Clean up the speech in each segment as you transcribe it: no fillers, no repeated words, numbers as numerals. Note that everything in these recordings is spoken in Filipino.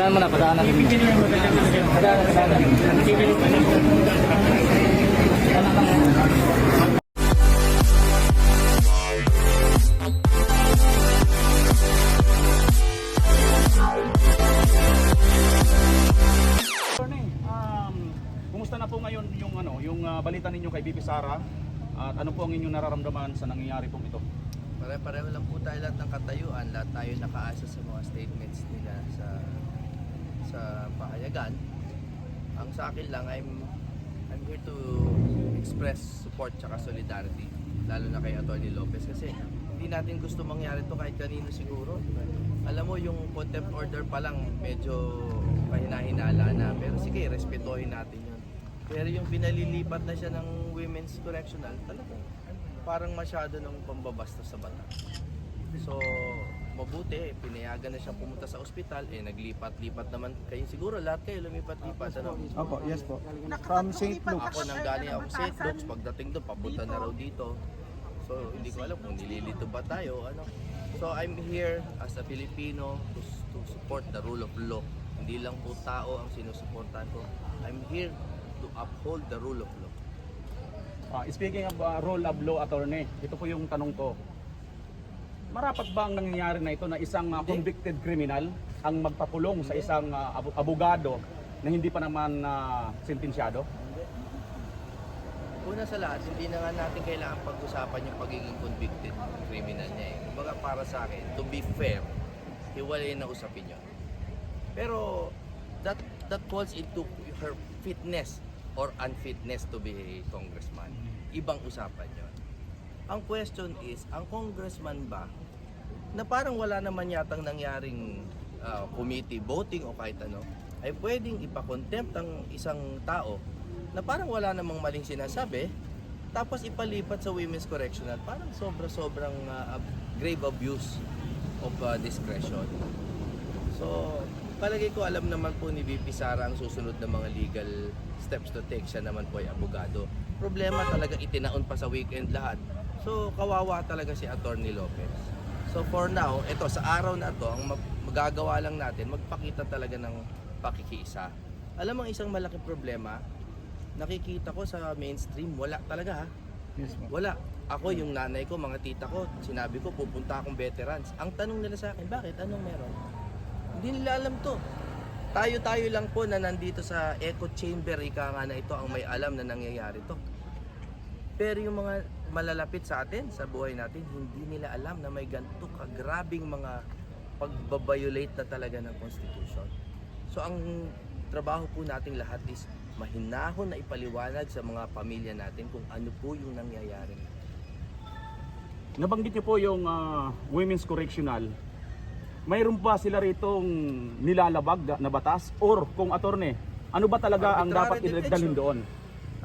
Padaanan mo na, padaanan. Kumusta na po ngayon yung balita ninyo kay BP Sara at ano po ang inyong nararamdaman sa nangyayari pong ito? Pare-pareho lang po tayo lahat ng katayuan, lahat tayo nakaasa sa mga statements nila sa pahayagan. Ang sa akin lang, I'm here to express support tsaka solidarity, lalo na kay Atty. Lopez kasi hindi natin gusto mangyari to kahit kanino siguro. Alam mo, yung contempt order pa lang medyo kahina-hinala na, pero sige, respetuhin natin yun. Pero yung pinalilipat na siya ng Women's Correctional, talagang parang masyado ng pambabastos sa bata. So, mabuti, pinayagan na siyang pumunta sa ospital, naglipat-lipat naman kayo. Siguro lahat kayo lumipat-lipat, ano? Opo, yes po. From St. Luke. Ako nanggaling ako sa St. Luke's, pagdating doon, papunta na raw dito. So, hindi ko alam kung nililito ba tayo, ano. So, I'm here as a Filipino to support the rule of law. Hindi lang po tao ang sinusuportahan ko. I'm here to uphold the rule of law. Speaking of rule of law, attorney, ito po yung tanong ko. Marapat ba ang nangyayari na ito na isang convicted criminal ang magpakulong sa isang abogado na hindi pa naman sentensyado? Una sa lahat, hindi na nga natin kailangan pag-usapan yung pagiging convicted criminal niya. Kumbaga para sa akin, to be fair, hiwalay na usapin yun. Pero that falls into her fitness or unfitness to be a congressman. Ibang usapan yun. Ang question is, ang congressman ba, na parang wala naman yatang nangyaring committee voting o kahit ano, ay pwedeng ipakontempt ang isang tao na parang wala namang maling sinasabi, tapos ipalipat sa Women's Correctional, parang sobrang grave abuse of discretion. So, palagay ko alam naman po ni VP Sara ang susunod na mga legal steps to take. Siya naman po ay abogado. Problema talaga, itinaon pa sa weekend lahat. So, kawawa talaga si Atty. Lopez. So, for now, ito, sa araw na to, ang magagawa lang natin, magpakita talaga ng pakikiisa. Alam mo, isang malaking problema, nakikita ko sa mainstream, wala talaga ha. Yes, Wala. Ako, yung nanay ko, mga tita ko, sinabi ko, pupunta akong veterans. Ang tanong nila sa akin, bakit? Anong meron? Hindi nila alam to. Tayo lang po na nandito sa echo chamber, ika nga na ito, ang may alam na nangyayari to. Pero yung mga malalapit sa atin, sa buhay natin, hindi nila alam na may ganito kagrabing mga pagbabiolate na talaga ng Constitution. So ang trabaho po nating lahat is mahinahon na ipaliwanag sa mga pamilya natin kung ano po yung nangyayari. Nabanggit niyo po yung Women's Correctional. Mayroon ba sila ritong nilalabag na batas? Or kung attorney, ano ba talaga ang dapat dalhin doon?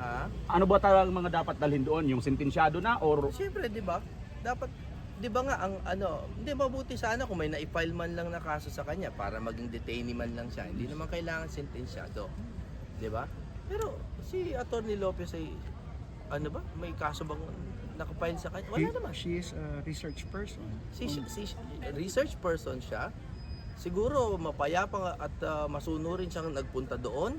Ha? Ano ba talaga ang mga dapat dalhin doon? Yung sentensyado na or... Siyempre, di ba? Dapat, di ba nga, ang hindi mabuti sana kung may na-file man lang na kaso sa kanya para maging detainee man lang siya. Hindi naman kailangan sentensyado. Di ba? Pero si Atty. Lopez ay, ano ba? May kaso bang nakapile sa kanya? Wala naman. She is a research person. Si research person siya. Siguro mapayapa at masunurin siyang nagpunta doon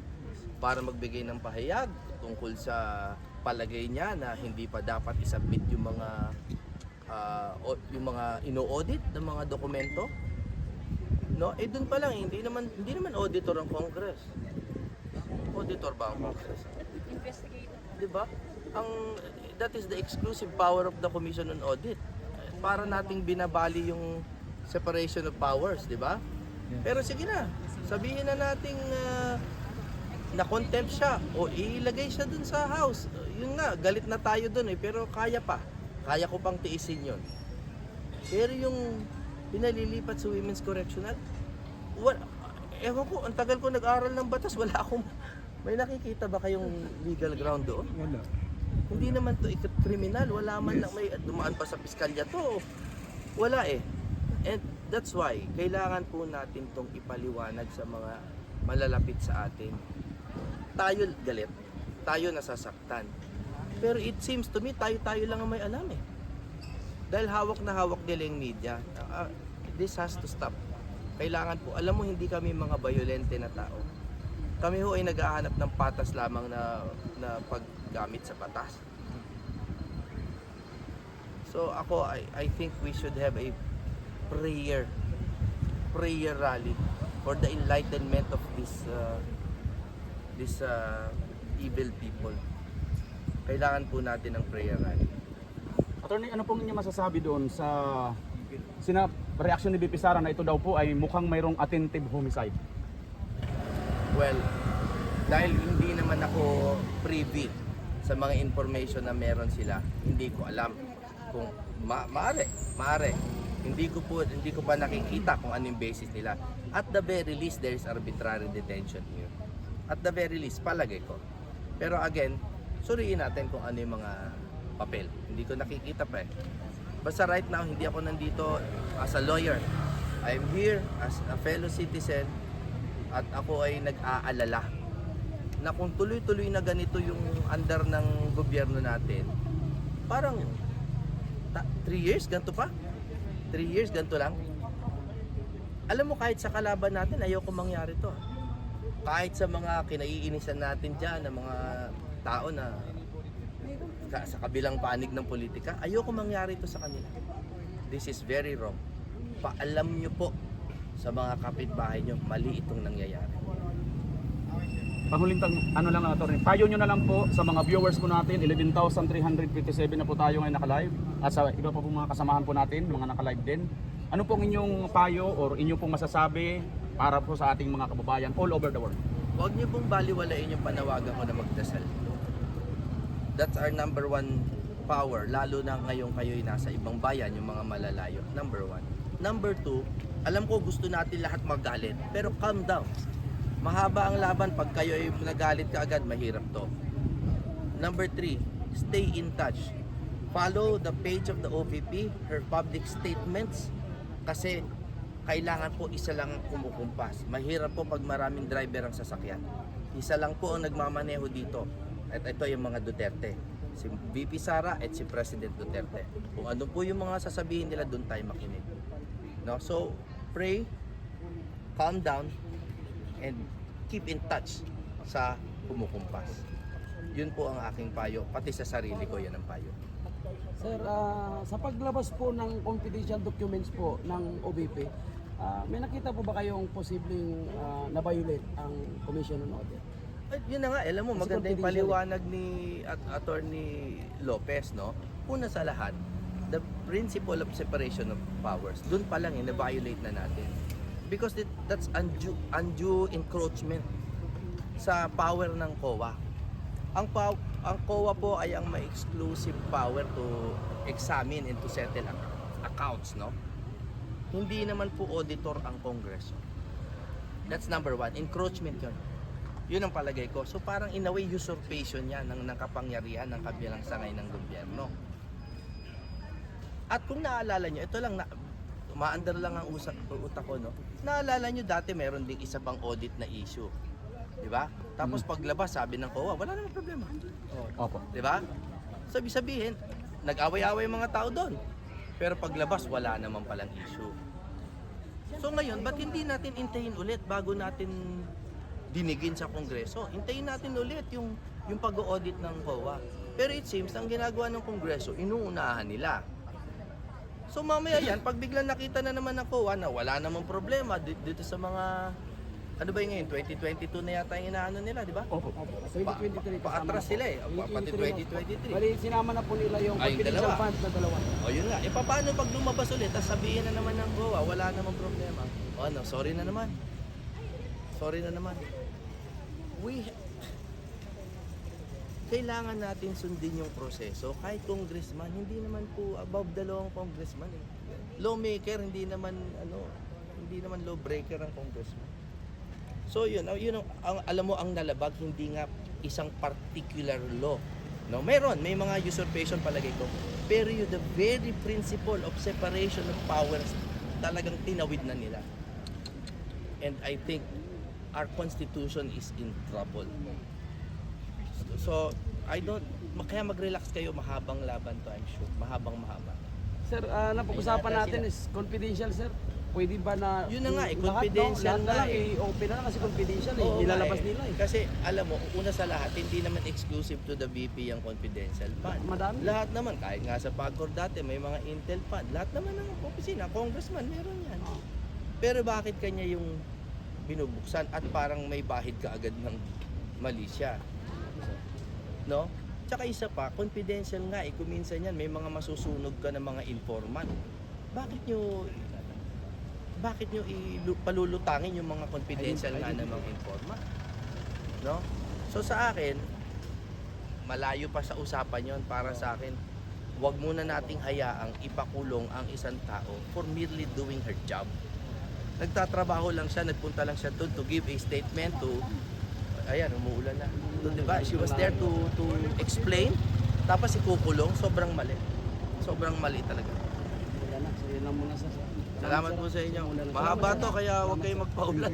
para magbigay ng pahayag tungkol sa palagay niya na hindi pa dapat isubmit yung mga ino-audit ng mga dokumento. No, doon pa lang hindi naman auditor ang Congress. Auditor ba ang Congress? Investigator. 'Di ba? That is the exclusive power of the Commission on Audit. Para nating binabali yung separation of powers, 'di ba? Pero sige na, sabihin na nating na contempt siya o ilagay siya dun sa house. Yun nga, galit na tayo dun pero kaya pa. Kaya ko pang tiisin yun. Pero yung pinalilipat sa Women's Correctional, ewan ko, ang tagal ko nag-aral ng batas, wala akong, may nakikita ba kayong legal ground doon? Wala. Hindi naman to kriminal, wala man lang may dumaan pa sa piskalya to. Wala eh. And that's why, kailangan po natin tong ipaliwanag sa mga malalapit sa atin. Tayo galit, tayo nasasaktan. Pero it seems to me, tayo lang ang may alam eh. Dahil hawak na hawak nila yung media. This has to stop. Kailangan po, alam mo hindi kami mga violente na tao. Kami ho ay naghahanap ng patas lamang na paggamit sa batas. So ako, I think we should have a prayer rally for the enlightenment of this evil people. Kailangan po natin ng prayer rally. Attorney, ano pong inyo masasabi doon sa reaction ni BP Sara na ito daw po ay mukhang mayroong attempted homicide? Well, dahil hindi naman ako privy sa mga information na meron sila, hindi ko alam kung maaari. Hindi ko pa nakikita kung ano yung basis nila. At the very least, there is arbitrary detention here. At the very least, palagay ko. Pero again, suriin natin kung ano yung mga papel. Hindi ko nakikita pa eh. Basta right now, hindi ako nandito as a lawyer. I'm here as a fellow citizen at ako ay nag-aalala na kung tuloy-tuloy na ganito yung under ng gobyerno natin, parang 3 years, ganito pa? 3 years, ganito lang? Alam mo, kahit sa kalaban natin, ayoko mangyari to. Kahit sa mga kinaiinisan natin dyan, ng mga tao na sa kabilang panig ng politika, ayoko mangyari ito sa kanila. This is very wrong. Paalam nyo po sa mga kapitbahay nyo, mali itong nangyayari. Panghuling ano lang attorney, payo nyo na lang po sa mga viewers po natin, 11,357 na po tayo ngayon naka-live at sa iba pa po mga kasamahan po natin, mga naka-live din. Ano pong inyong payo or inyong pong masasabi para po sa ating mga kababayan all over the world? Huwag niyo pong baliwalain yung panawagan ko na magdasal. That's our number one power, lalo na ngayon kayo'y nasa ibang bayan, yung mga malalayo. Number one. Number two, alam ko gusto natin lahat magalit, pero calm down. Mahaba ang laban, pag kayo ay nagalit ka agad, mahirap to. Number three, stay in touch. Follow the page of the OVP, her public statements, kasi kailangan po isa lang ang kumukumpas. Mahirap po pag maraming driver ang sasakyan. Isa lang po ang nagmamaneho dito. At ito yung mga Duterte. Si VP Sara at si President Duterte. Kung ano po yung mga sasabihin nila, doon tayo makinig. No? So, pray, calm down, and keep in touch sa kumukumpas. Yun po ang aking payo. Pati sa sarili ko, yan ang payo. Sir, sa paglabas po ng confidential documents po ng OBP, may nakita po ba kayong posibleng na-violate ang Commission on Audit? Ay, yun na nga, alam mo, Kasi maganda yung confidential paliwanag ni Attorney Lopez, no? Una sa lahat, the principle of separation of powers, dun pa lang na-violate na natin. Because that's undue encroachment sa power ng COA. Ang COA po ay ang may exclusive power to examine and to settle accounts, no? Hindi naman po auditor ang Kongreso. That's number one, encroachment yun. Yun ang palagay ko. So parang in a way usurpation yan ng kapangyarihan ng kabilang sangay ng gobyerno. At kung naalala nyo, ito lang, umaandar lang ang utak ko, no? Naalala nyo dati meron ding isa pang audit na issue. Di ba? Tapos paglabas, sabi ng COA, wala namang problema. Opo. Di ba? Sabihin, nag-away-away mga tao doon. Pero paglabas, wala naman palang issue. So ngayon, ba't hindi natin intayin ulit bago natin dinigin sa Kongreso? Intayin natin ulit yung pag-audit ng COA. Pero it seems, ang ginagawa ng Kongreso, inuunahan nila. So mamaya yan, pag biglang nakita na naman ng COA na wala namang problema dito sa mga, ano ba yung ngayon, 2022 na yata yung inaano nila, di ba? Opo. 2023. Paatras sila eh, pati 2023. Bali, sinama na po nila yung Ay, confidential dalawa. funds na dalawa. O yun nga, paano pag lumabas ulit, tapos sabihin na naman ng COA, wala namang problema. O ano, sorry na naman. Sorry na naman. Kailangan natin sundin yung proseso. Kahit congressman, hindi naman po above the law ang congressman eh. Lawmaker, hindi naman lawbreaker ang congressman. So yun ang alam mo ang nalabag, hindi nga isang particular law. No, may mga usurpation palagay ko. Pero the very principle of separation of powers talagang tinawid na nila. And I think our constitution is in trouble. So, kaya mag-relax kayo, mahabang laban to, I'm sure. Mahaba. Sir, napag-usapan Ay, natin sila. is confidential, sir. pwede ba na Yun na nga eh, lahat, confidential lahat na lang nga eh. i-open na lang kasi confidential eh. Oo, Nilalabas nga eh. nila eh. Kasi alam mo, una sa lahat, hindi naman exclusive to the VP yung confidential fund. Madami. Lahat naman, kahit nga sa PAGCOR dati, may mga Intel fund. Lahat naman ng opisina, congressman, meron yan. Pero bakit kanya yung binubuksan at parang may bahid ka agad ng mali siya? No? Tsaka isa pa, confidential nga eh. Kung minsan yan, may mga masusunog ka ng mga informant. Bakit nyo palulutangin yung mga confidential nga ng mga informant? No? So sa akin, malayo pa sa usapan yon para sa akin. Huwag muna nating hayaang ipakulong ang isang tao for merely doing her job. Nagtatrabaho lang siya, nagpunta lang siya doon to give a statement to, ayan, umuulan na. So, diba? She was there to explain, tapos ikukulong, sobrang mali. Sobrang mali talaga. Wala na. So yun lang muna sa Salamat po sa inyo. Mahaba to, kaya huwag kayong magpaulan.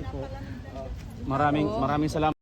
Maraming salamat.